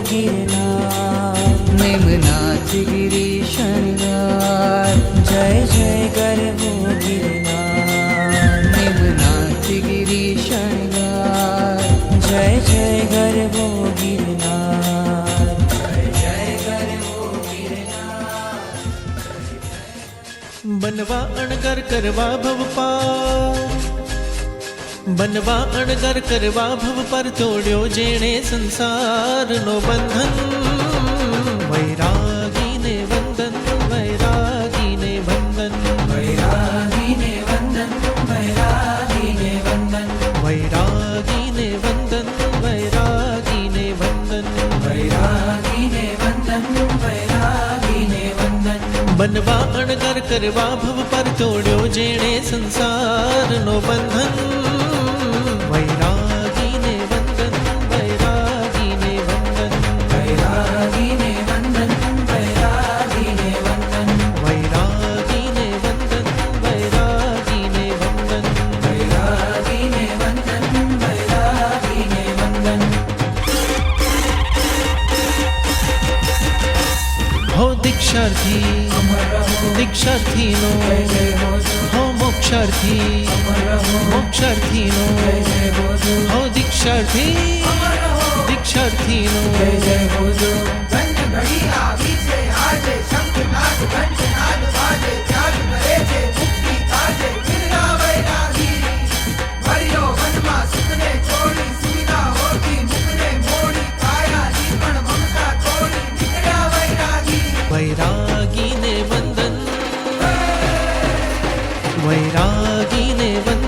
गिरनार निमनाथ गिरी शृंगार जय जय गरबो गिरनार निमनाथ गिरी शृंगार जय जय गरबो गिरनार जय जय गरबो गिरनार बनवा अणगर करवा भव पार बनवा अणगर करवा भव पर तोड़्यो जेणे संसार नो बंधन वैरागी ने वंदन वैरागी ने वंदन वैरागी ने वंदन वैरागी ने वंदन वैरागी ने वंदन वैरागी ने वंदन वैरागी ने वंदन वैरागी ने वंदन बनवा अणगर करवा भव पर तोड़्यो जेणे संसार नो बंधन वैरागी ने वंदन वैरागी ने वंदन वैरागी ने वंदन वैरागी ने वंदन वैरागी ने वंदन वैरागी ने वंदन वैरागी ने वंदन वैरागी ने वंदन हो दीक्षार्थी दीक्षार्थी नो हो मोक्षार्थी मोक्षार्थी नो हो दीक्षार्थी दीक्षार्थी नो वैरागी ने वंदन वैरागी ने वंदन